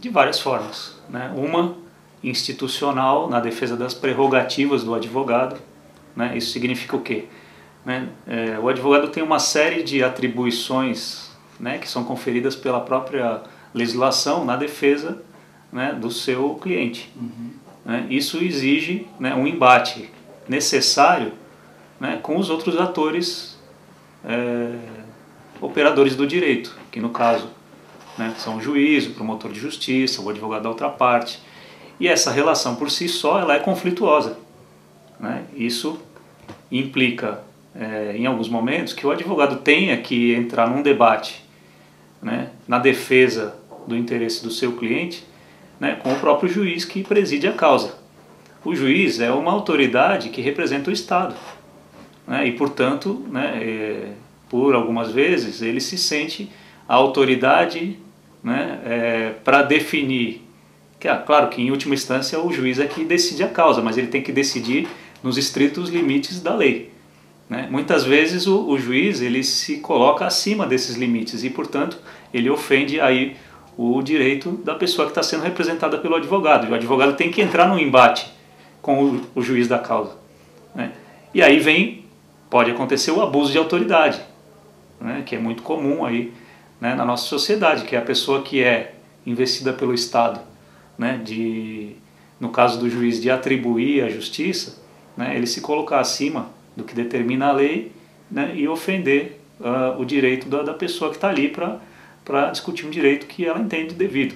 De várias formas, né? Uma institucional, na defesa das prerrogativas do advogado, né? Isso significa o quê? Né? O advogado tem uma série de atribuições, né, que são conferidas pela própria legislação na defesa, né, do seu cliente. Né? Isso exige, né, um embate necessário, né, com os outros atores operadores do direito, que no caso, né, são o juiz, o promotor de justiça, o advogado da outra parte. E essa relação por si só ela é conflituosa. Né? Isso implica, em alguns momentos, que o advogado tenha que entrar num debate, né, na defesa do interesse do seu cliente, né, com o próprio juiz que preside a causa. O juiz é uma autoridade que representa o Estado, né, e, portanto, né, por algumas vezes, ele se sente a autoridade, né, para definir. Claro que, em última instância, o juiz é que decide a causa, mas ele tem que decidir nos estritos limites da lei. Né? Muitas vezes o juiz ele se coloca acima desses limites e, portanto, ele ofende aí o direito da pessoa que está sendo representada pelo advogado. E o advogado tem que entrar no embate com o juiz da causa. Né? E aí pode acontecer o abuso de autoridade, né? Que é muito comum aí, né, na nossa sociedade, que é a pessoa que é investida pelo Estado, né, no caso do juiz, de atribuir a justiça, né, ele se colocar acima do que determina a lei, né, e ofender o direito da pessoa que está ali para discutir um direito que ela entende devido.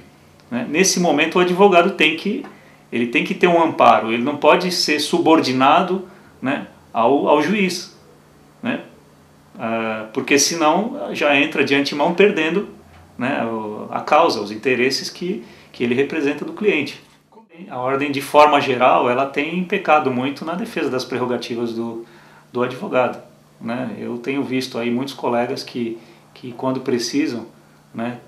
Né. Nesse momento o advogado tem que ter um amparo, ele não pode ser subordinado, né, ao juiz, né, porque senão já entra de antemão perdendo, né, a causa, os interesses que ele representa do cliente. A ordem, de forma geral, ela tem pecado muito na defesa das prerrogativas do advogado. Né? Eu tenho visto aí muitos colegas que quando precisam, né,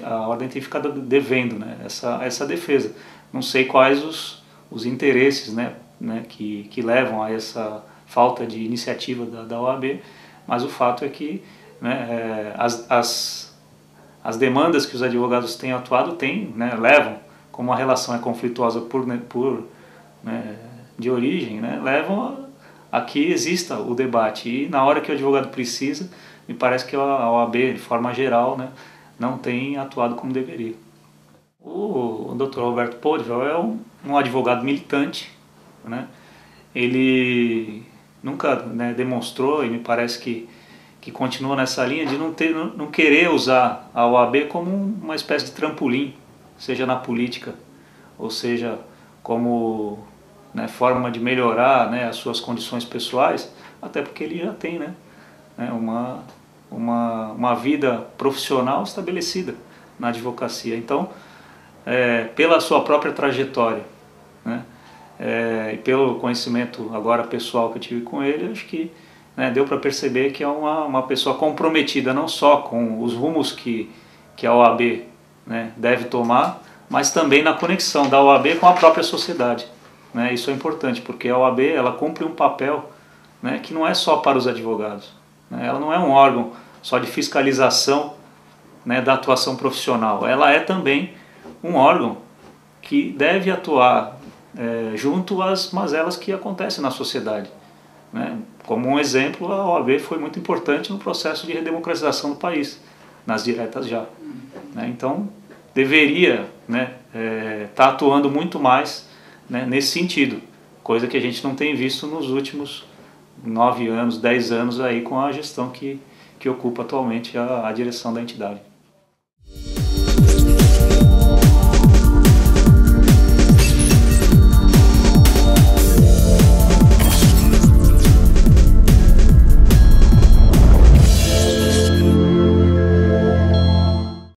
a ordem tem ficado devendo, né, essa defesa. Não sei quais os interesses, né, que levam a essa falta de iniciativa da OAB, mas o fato é que, né, as demandas que os advogados têm atuado né, levam, como a relação é conflituosa de origem, né, levam a que exista o debate. E na hora que o advogado precisa, me parece que a OAB, de forma geral, né, não tem atuado como deveria. O Dr. Roberto Podvel é um advogado militante, né, ele nunca, né, demonstrou, e me parece que continua nessa linha de não querer usar a OAB como uma espécie de trampolim, seja na política, ou seja, como, né, forma de melhorar, né, as suas condições pessoais, até porque ele já tem, né, uma vida profissional estabelecida na advocacia. Então, pela sua própria trajetória, né, e pelo conhecimento agora pessoal que eu tive com ele, acho que, né, deu para perceber que é uma pessoa comprometida não só com os rumos que a OAB, né, deve tomar, mas também na conexão da OAB com a própria sociedade. Né? Isso é importante, porque a OAB ela cumpre um papel, né, que não é só para os advogados. Né? Ela não é um órgão só de fiscalização, né, da atuação profissional. Ela é também um órgão que deve atuar junto às mazelas que acontecem na sociedade. Né? Como um exemplo, a OAB foi muito importante no processo de redemocratização do país, nas diretas já. Né? Então, deveria, né, tá atuando muito mais, né, nesse sentido, coisa que a gente não tem visto nos últimos 9 anos, 10 anos aí com a gestão que ocupa atualmente a direção da entidade.